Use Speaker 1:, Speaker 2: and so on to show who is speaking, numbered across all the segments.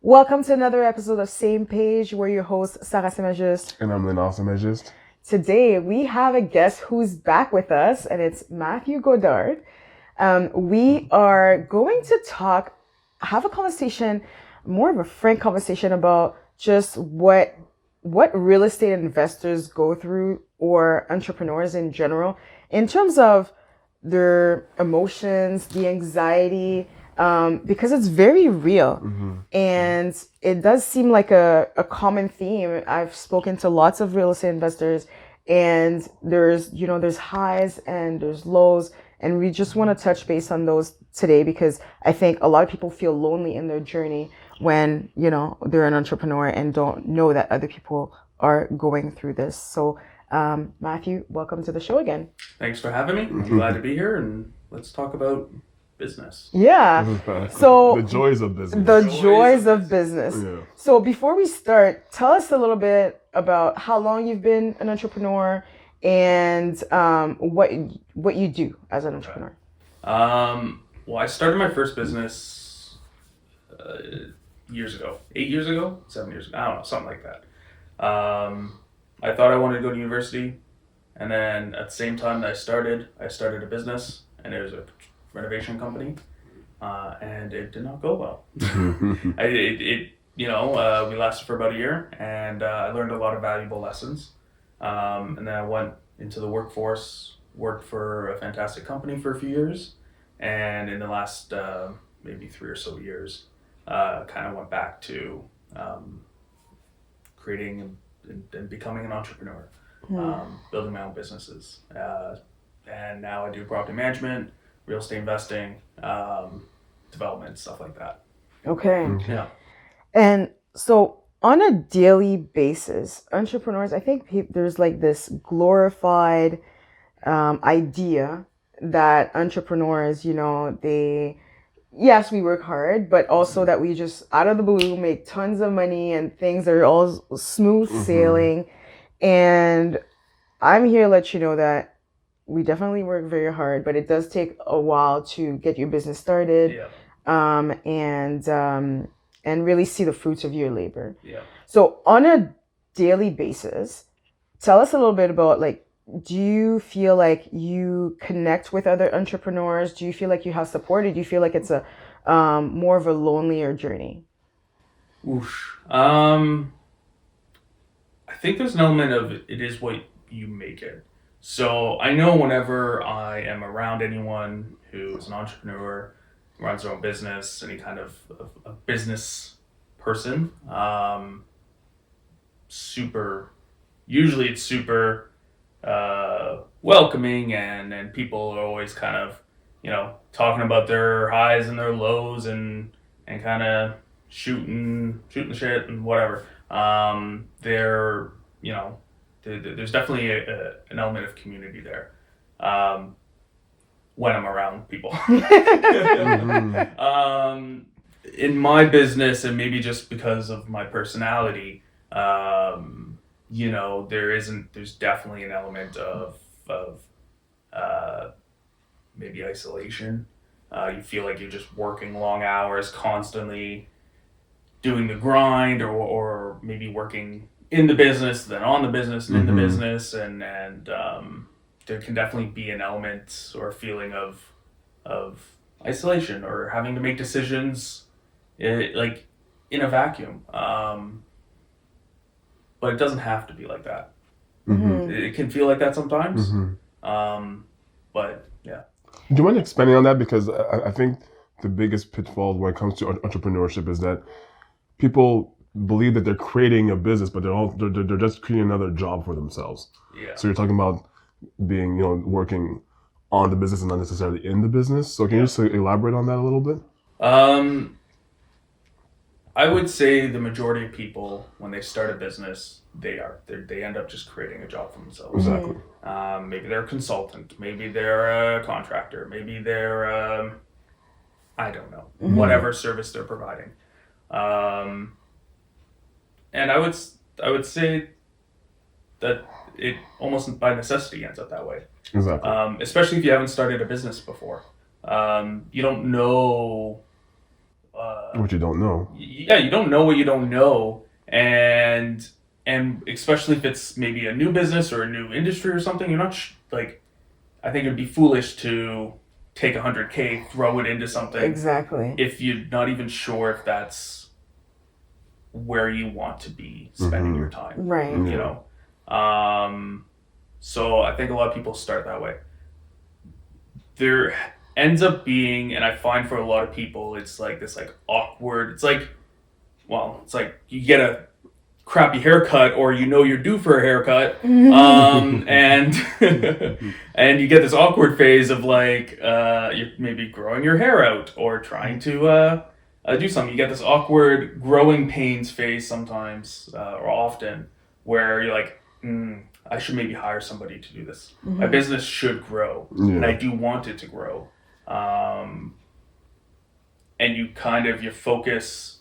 Speaker 1: Welcome to another episode of Same Page. We're your hosts, Sarah and Lenard.
Speaker 2: And I'm Lenard.
Speaker 1: Today, we have a guest who's back with us, and it's Matthew Goddard. We are going to have a conversation, more of a frank conversation about just what real estate investors go through, or entrepreneurs in general, in terms of their emotions, the anxiety, because it's very real. And it does seem like a common theme. I've spoken to lots of real estate investors, and there's highs and there's lows, and we just want to touch base on those today, because I think a lot of people feel lonely in their journey when, they're an entrepreneur and don't know that other people are going through this. So, Matthew, welcome to the show again.
Speaker 3: Thanks for having me. I'm glad to be here, and let's talk about business.
Speaker 1: Yeah. So
Speaker 2: the joys of business.
Speaker 1: The joys of business.
Speaker 2: Yeah.
Speaker 1: So before we start, tell us a little bit about how long you've been an entrepreneur and what you do as an entrepreneur.
Speaker 3: Well, I started my first business years ago. 8 years ago? 7 years ago? I don't know, something like that. I thought I wanted to go to university, and then at the same time that I started a business, and it was a renovation company, and it did not go well. We lasted for about a year, and I learned a lot of valuable lessons. And then I went into the workforce, worked for a fantastic company for a few years, and in the last maybe 3 or so years, kind of went back to creating and becoming an entrepreneur, building my own businesses. And now I do property management, real estate investing, development, stuff like that.
Speaker 1: Okay.
Speaker 3: Yeah.
Speaker 1: And so on a daily basis, entrepreneurs, I think there's like this glorified idea that entrepreneurs, yes, we work hard, but also that we just out of the blue make tons of money and things are all smooth sailing. And I'm here to let you know that we definitely work very hard, but it does take a while to get your business started, and really see the fruits of your labor.
Speaker 3: Yeah.
Speaker 1: So on a daily basis, tell us a little bit about, do you feel like you connect with other entrepreneurs? Do you feel like you have support? Or do you feel like it's a more of a lonelier journey?
Speaker 3: I think there's an element of it is what you make it. So I know whenever I am around anyone who is an entrepreneur, runs their own business, any kind of a business person, usually it's super welcoming, and people are always kind of, talking about their highs and their lows and kind of shooting the shit and whatever. There's definitely an element of community there when I'm around people. In my business, and maybe just because of my personality, there's definitely an element of maybe isolation. You feel like you're just working long hours, constantly doing the grind, or maybe working in the business, then on the business, and in the business, and there can definitely be an element or a feeling of isolation, or having to make decisions in a vacuum. But it doesn't have to be like that. It can feel like that sometimes. But yeah.
Speaker 2: Do you mind expanding on that? Because I think the biggest pitfall when it comes to entrepreneurship is that people believe that they're creating a business, but they're just creating another job for themselves.
Speaker 3: Yeah.
Speaker 2: So you're talking about being, working on the business and not necessarily in the business. So can you just elaborate on that a little bit?
Speaker 3: I would say the majority of people, when they start a business, they end up just creating a job for themselves.
Speaker 2: Exactly.
Speaker 3: Maybe they're a consultant, maybe they're a contractor, maybe they're I don't know, whatever service they're providing. And I would say that it almost by necessity ends up that way.
Speaker 2: Exactly.
Speaker 3: Especially if you haven't started a business before. You don't know
Speaker 2: What you don't know.
Speaker 3: Yeah, you don't know what you don't know, and especially if it's maybe a new business or a new industry or something, you're not like, I think it'd be foolish to take $100K, throw it into something
Speaker 1: Exactly.
Speaker 3: if you're not even sure if that's where you want to be spending your time.
Speaker 1: Right.
Speaker 3: You know, so I think a lot of people start that way. There ends up being, and I find for a lot of people, it's like this like awkward. It's like you get a crappy haircut, or you know you're due for a haircut, and and you get this awkward phase of like you're maybe growing your hair out or trying to do something. You get this awkward growing pains phase sometimes, or often, where you're like, I should maybe hire somebody to do this. My business should grow, and I do want it to grow. And you your focus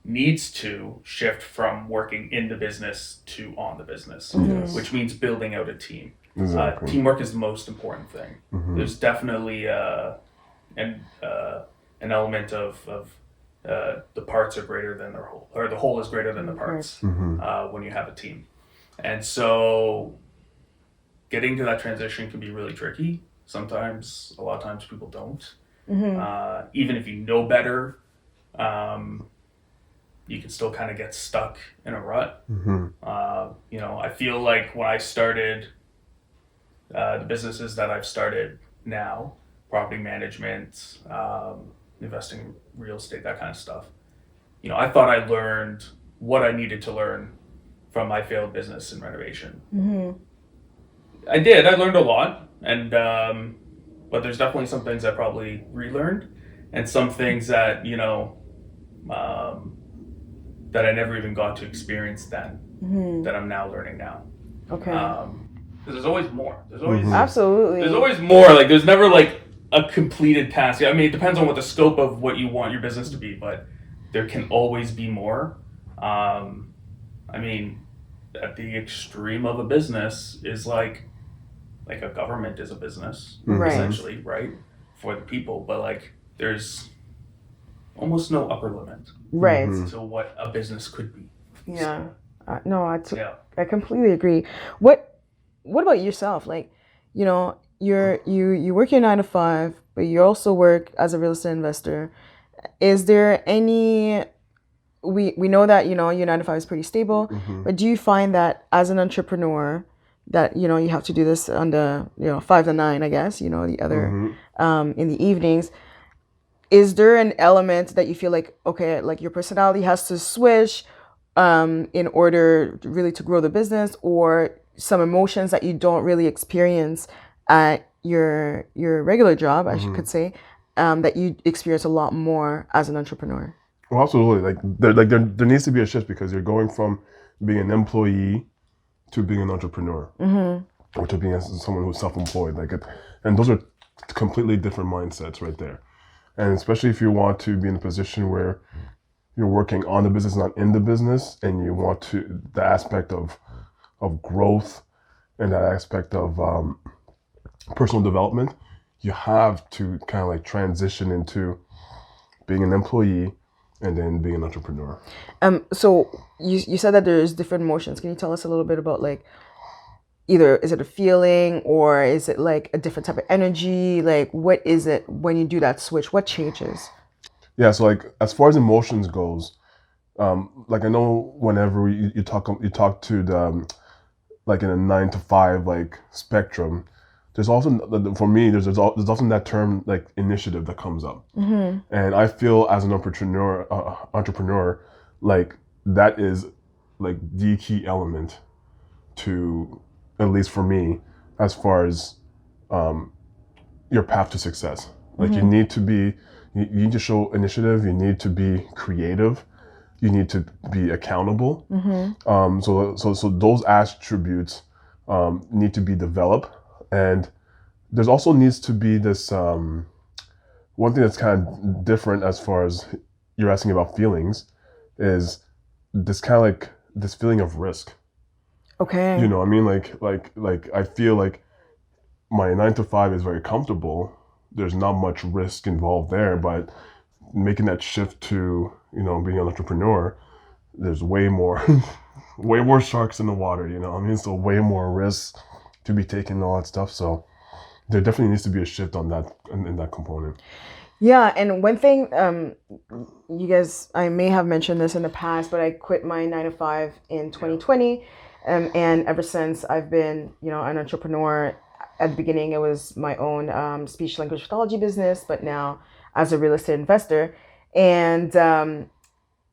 Speaker 3: needs to shift from working in the business to on the business, which means building out a team.
Speaker 2: Exactly.
Speaker 3: Teamwork is the most important thing. There's definitely an element of the parts are greater than their whole, or the whole is greater than the parts when you have a team. And so getting to that transition can be really tricky. Sometimes, a lot of times people don't. Even if you know better, you can still kind of get stuck in a rut. You know, I feel like when I started the businesses that I've started now, property management, investing in real estate, that kind of stuff, you know, I thought I learned what I needed to learn from my failed business in renovation. I did. I learned a lot, and but there's definitely some things I probably relearned, and some things that, you know, that I never even got to experience then, that I'm now learning now.
Speaker 1: Okay.
Speaker 3: Because there's always more. There's always
Speaker 1: Absolutely.
Speaker 3: There's always more. Like, there's never like a completed task. I mean, it depends on what the scope of what you want your business to be, but there can always be more. I mean, at the extreme of a business is like a government is a business, essentially, right? For the people, but like there's almost no upper limit,
Speaker 1: right,
Speaker 3: to what a business could be.
Speaker 1: Yeah. No, I completely agree. What about yourself? Like, you know, you work your 9 to 5, but you also work as a real estate investor. Is there any? We know that, you know, your 9 to 5 is pretty stable, but do you find that as an entrepreneur that, you know, you have to do this on the, you know, 5 to 9, I guess, you know, the other in the evenings? Is there an element that you feel like, okay, like your personality has to switch in order really to grow the business, or some emotions that you don't really experience at your regular job, I could say, that you experience a lot more as an entrepreneur?
Speaker 2: Well, absolutely. There needs to be a shift, because you're going from being an employee to being an entrepreneur, or to being someone who's self-employed. And those are completely different mindsets right there. And especially if you want to be in a position where you're working on the business, not in the business, and you want to the aspect of growth and that aspect of personal development, you have to kind of like transition into being an employee and then being an entrepreneur.
Speaker 1: So you said that there's different emotions. Can you tell us a little bit about, like, either is it a feeling, or is it like a different type of energy? Like, what is it when you do that switch? What changes?
Speaker 2: Yeah, so like as far as emotions goes, like I know whenever you talk to the like in a 9 to 5 like spectrum, there's also, for me, there's often that term like initiative that comes up, and I feel as an entrepreneur, like that is like the key element to, at least for me, as far as your path to success. Like you need to show initiative. You need to be creative. You need to be accountable. So those attributes need to be developed. And there's also needs to be this one thing that's kind of different as far as you're asking about feelings, is this kind of like this feeling of risk.
Speaker 1: Okay.
Speaker 2: You know what I mean? Like I feel like my 9 to 5 is very comfortable. There's not much risk involved there, but making that shift to, being an entrepreneur, there's way more, way more sharks in the water, so way more risks to be taken and all that stuff. So there definitely needs to be a shift on that, in that component.
Speaker 1: Yeah, and one thing, you guys, I may have mentioned this in the past, but I quit my 9 to 5 in 2020, and ever since I've been, an entrepreneur. At the beginning, it was my own speech language pathology business, but now as a real estate investor. And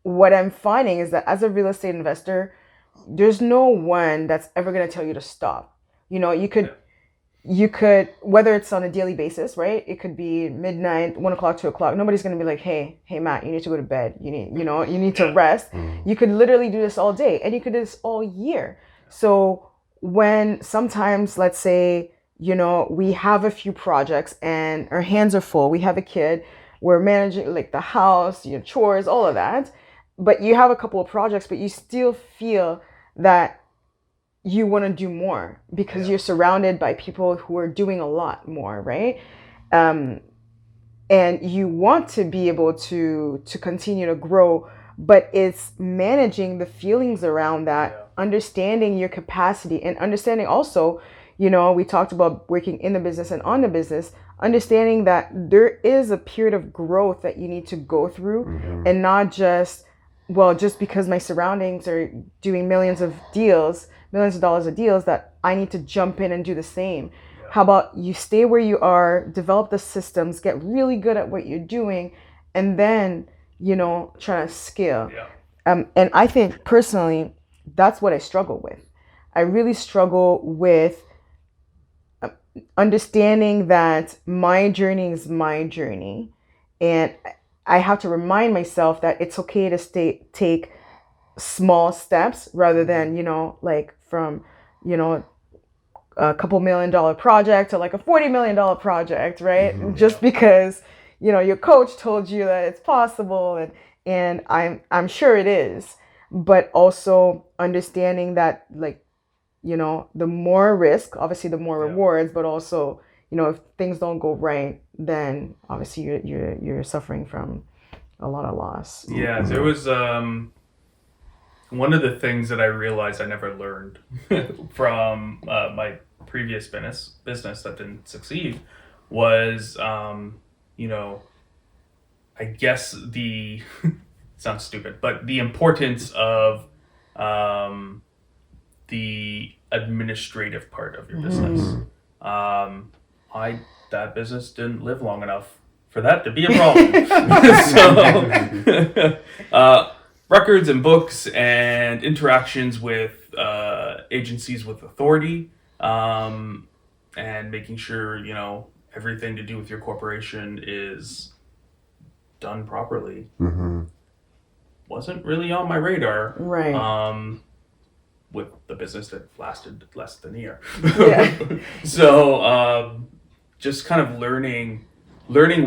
Speaker 1: what I'm finding is that as a real estate investor, there's no one that's ever going to tell you to stop. You could, whether it's on a daily basis, right? It could be midnight, 1 o'clock, 2 o'clock. Nobody's going to be like, hey, Matt, you need to go to bed. You need to rest. You could literally do this all day, and you could do this all year. So when sometimes, let's say, we have a few projects and our hands are full. We have a kid, we're managing like the house, chores, all of that. But you have a couple of projects, but you still feel that you want to do more because you're surrounded by people who are doing a lot more, right? And you want to be able to continue to grow, but it's managing the feelings around that, understanding your capacity, and understanding also, we talked about working in the business and on the business, understanding that there is a period of growth that you need to go through, and not just because my surroundings are doing millions of dollars of deals, that I need to jump in and do the same. Yeah. How about you stay where you are, develop the systems, get really good at what you're doing, and then, try to scale. Yeah. And I think personally, that's what I struggle with. I really struggle with understanding that my journey is my journey, and I have to remind myself that it's okay to take small steps rather than, like from, a couple $1 million project to like a $40 million project, right? Just because, your coach told you that it's possible, and I'm sure it is, but also understanding that, like, the more risk, obviously the more rewards, but also, if things don't go right, then obviously you're suffering from a lot of loss.
Speaker 3: Yeah, there was one of the things that I realized I never learned from my previous business that didn't succeed was, I guess sounds stupid, but the importance of the administrative part of your business. That business didn't live long enough for that to be a problem. So, records and books and interactions with agencies with authority, and making sure, everything to do with your corporation is done properly. Wasn't really on my radar.
Speaker 1: Right.
Speaker 3: With the business that lasted less than a year.
Speaker 1: Yeah.
Speaker 3: So just kind of learning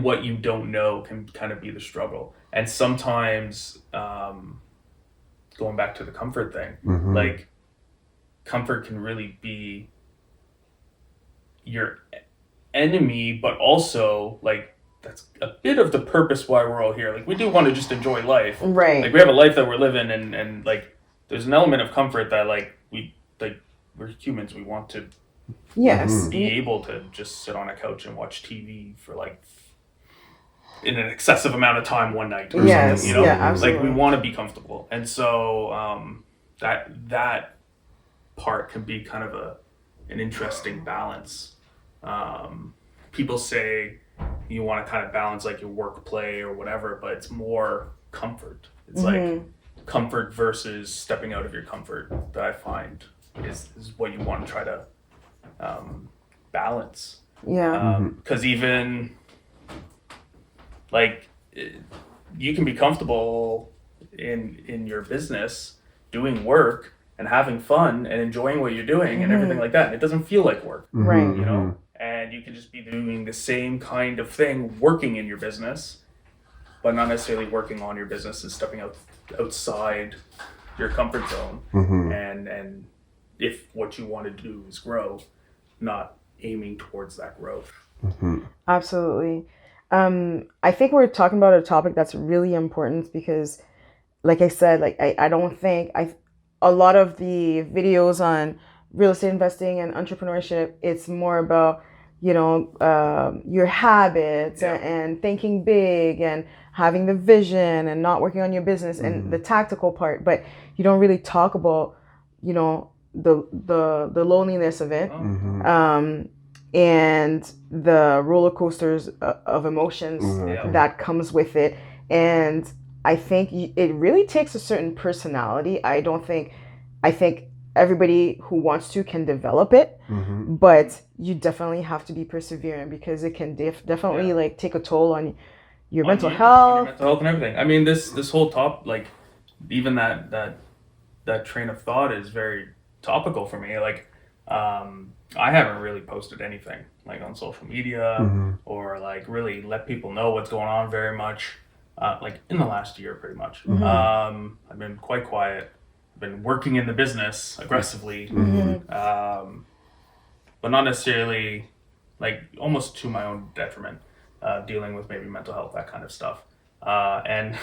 Speaker 3: what you don't know can kind of be the struggle. And sometimes going back to the comfort thing, like comfort can really be your enemy, but also like that's a bit of the purpose why we're all here. Like we do want to just enjoy life.
Speaker 1: Right.
Speaker 3: Like we have a life that we're living, and like there's an element of comfort that we're humans. We want to be able to just sit on a couch and watch TV for like in an excessive amount of time one night or something.
Speaker 1: Yeah, absolutely.
Speaker 3: Like we want to be comfortable, and so that part can be kind of an interesting balance. People say you want to kind of balance like your work play or whatever, but it's more comfort. It's like comfort versus stepping out of your comfort that I find is what you want to try to balance.
Speaker 1: Yeah.
Speaker 3: Because even like you can be comfortable in your business doing work and having fun and enjoying what you're doing and everything like that. And it doesn't feel like work,
Speaker 1: Right.
Speaker 3: And you can just be doing the same kind of thing working in your business, but not necessarily working on your business and stepping outside your comfort zone. And if what you want to do is grow, not aiming towards that growth.
Speaker 1: Absolutely. I think we're talking about a topic that's really important because, like I said, like I don't think a lot of the videos on real estate investing and entrepreneurship, it's more about, your habits and thinking big and having the vision and not working on your business and the tactical part, but you don't really talk about, the loneliness of it. And the roller coasters of emotions that comes with it. And I think it really takes a certain personality. I think everybody who wants to can develop it, but you definitely have to be persevering because it can definitely like take a toll on your mental health.
Speaker 3: Mental health and everything. I mean, this whole like even that train of thought is very topical for me. Like, I haven't really posted anything like on social media or like really let people know what's going on very much, like in the last year, pretty much. I've been quite quiet. I've been working in the business aggressively, but not necessarily like almost to my own detriment, dealing with maybe mental health, that kind of stuff. And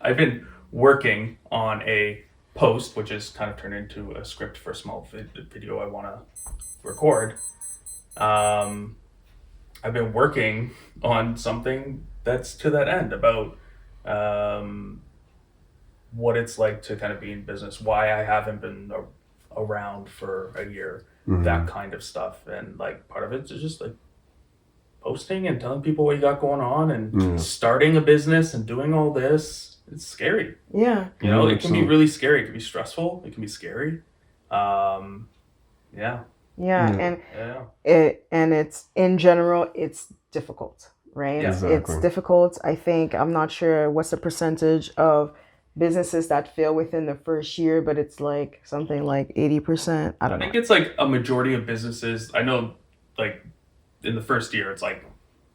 Speaker 3: I've been working on a post, which is kind of turned into a script for a small video I want to record. I've been working on something that's to that end about what it's like to kind of be in business, why I haven't been around for a year, that kind of stuff. And like part of it is just like posting and telling people what you got going on and starting a business and doing all this. It's scary.
Speaker 1: Yeah.
Speaker 3: It can be really scary. It can be stressful. It can be scary. And it's in general, it's difficult, right?
Speaker 2: Yeah. Exactly.
Speaker 1: It's difficult. I'm not sure what's the percentage of businesses that fail within the first year, but it's like something like 80%. I don't know.
Speaker 3: I think it's like a majority of businesses. I know, like in the first year, it's like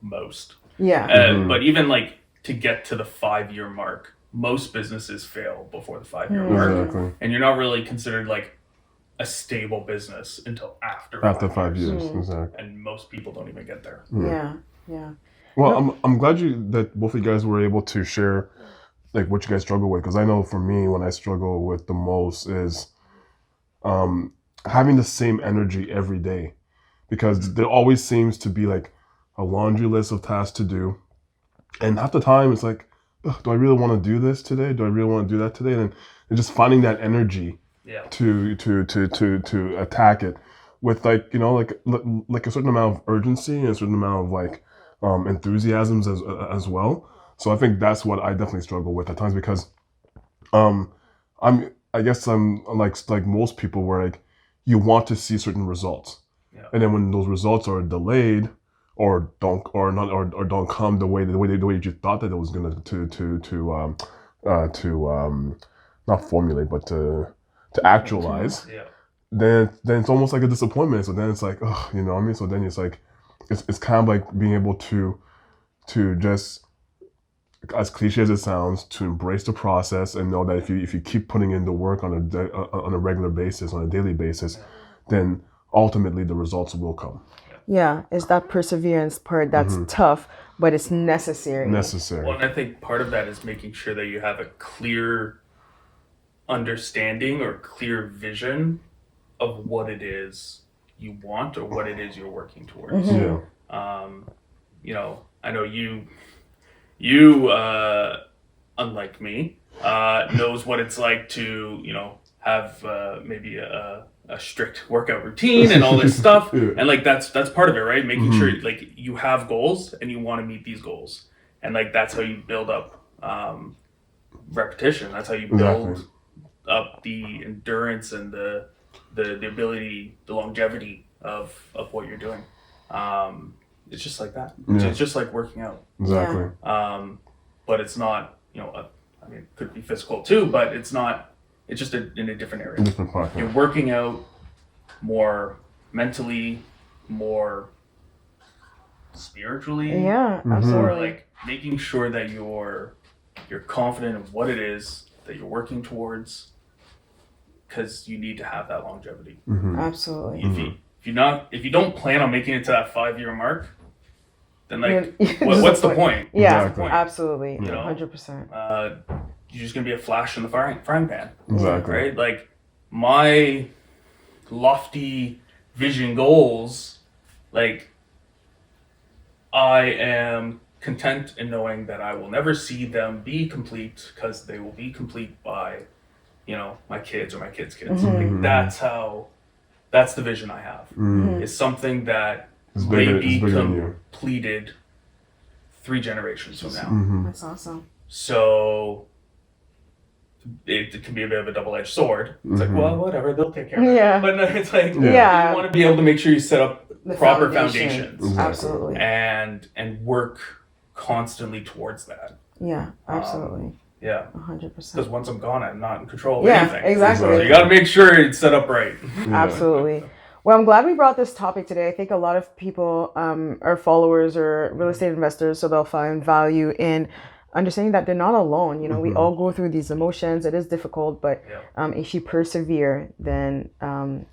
Speaker 3: most.
Speaker 1: Yeah.
Speaker 3: But even like to get to the 5-year mark, most businesses fail before the 5-year mark.
Speaker 2: Exactly.
Speaker 3: And you're not really considered like a stable business until after
Speaker 2: 5 years. Exactly.
Speaker 3: And most people don't even get there.
Speaker 1: Yeah.
Speaker 2: Well, I'm glad that both of you guys were able to share like what you guys struggle with, because I know for me, when I struggle with the most is having the same energy every day, because there always seems to be like a laundry list of tasks to do, and half the time it's like, do I really want to do this today? Do I really want to do that today? And just finding that energy to attack it with like like a certain amount of urgency and a certain amount of like enthusiasms as well. So I think that's what I definitely struggle with at times, because I guess I'm like most people, where like you want to see certain results, and then when those results are delayed or don't come the way you thought that it was gonna to not formulate but to actualize, then it's almost like a disappointment. So then it's like, oh, you know what I mean? So then it's like it's kind of like being able to just, as cliche as it sounds, to embrace the process and know that if you keep putting in the work on a regular basis, on a daily basis, then ultimately the results will come.
Speaker 1: Yeah, it's that perseverance part that's tough, but it's necessary.
Speaker 3: Well, and I think part of that is making sure that you have a clear understanding or clear vision of what it is you want or what it is you're working towards. I know you unlike me, knows what it's like to, have maybe a strict workout routine and all this stuff. And like, that's part of it, right? Making sure like you have goals and you want to meet these goals. And like, that's how you build up repetition. That's how you build up the endurance and the ability, the longevity of what you're doing. It's just like that. It's just like working out.
Speaker 2: Exactly.
Speaker 3: But it's not, it could be physical too, but it's not, it's just in a different area.
Speaker 2: Different part.
Speaker 3: You're working out more mentally, more spiritually.
Speaker 1: Yeah, absolutely.
Speaker 3: More like making sure that you're confident in what it is that you're working towards, because you need to have that longevity.
Speaker 1: Absolutely.
Speaker 3: If you don't plan on making it to that 5-year mark, then like,
Speaker 1: Just
Speaker 3: what's
Speaker 1: the
Speaker 3: the point?
Speaker 1: Yeah,
Speaker 2: Exactly.
Speaker 1: absolutely.
Speaker 3: You know?
Speaker 1: 100%.
Speaker 3: You're just gonna be a flash in the frying pan,
Speaker 2: Exactly.
Speaker 3: right? Like my lofty vision goals, like I am content in knowing that I will never see them be complete because they will be complete by, my kids or my kids' kids. Like, that's the vision I have. It's something that
Speaker 2: It's
Speaker 3: may
Speaker 2: bigger,
Speaker 3: be
Speaker 2: it's bigger than you.
Speaker 3: completed 3 generations from now.
Speaker 1: That's awesome.
Speaker 3: So it can be a bit of a double-edged sword. It's like, well, whatever, they'll take care of it.
Speaker 1: Yeah.
Speaker 3: But no, it's like,
Speaker 1: Yeah.
Speaker 3: you want to be able to make sure you set up
Speaker 1: The
Speaker 3: proper
Speaker 1: foundation.
Speaker 3: foundations
Speaker 1: Absolutely.
Speaker 3: and work constantly towards that.
Speaker 1: Yeah, absolutely.
Speaker 3: Yeah.
Speaker 1: 100%.
Speaker 3: Because once I'm gone, I'm not in control of
Speaker 1: Yeah,
Speaker 3: anything.
Speaker 1: exactly.
Speaker 3: So you got to make sure it's set up right.
Speaker 1: Absolutely. Well, I'm glad we brought this topic today. I think a lot of people are followers or real estate investors, so they'll find value in understanding that they're not alone. We all go through these emotions. It is difficult, but if you persevere, then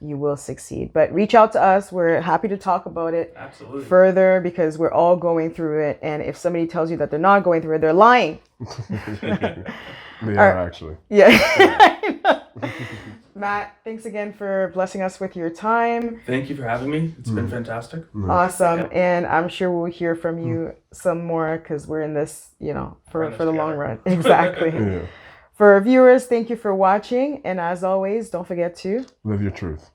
Speaker 1: you will succeed. But reach out to us. We're happy to talk about it
Speaker 3: Absolutely.
Speaker 1: further because we're all going through it. And if somebody tells you that they're not going through it, they're lying.
Speaker 2: They are actually.
Speaker 1: Yeah. Matt, thanks again for blessing us with your time.
Speaker 3: Thank you for having me. It's been fantastic.
Speaker 1: Awesome. And I'm sure we'll hear from you some more because we're in this, for the long run. Exactly.
Speaker 2: Yeah.
Speaker 1: For viewers, thank you for watching. And as always, don't forget to
Speaker 2: Live your truth.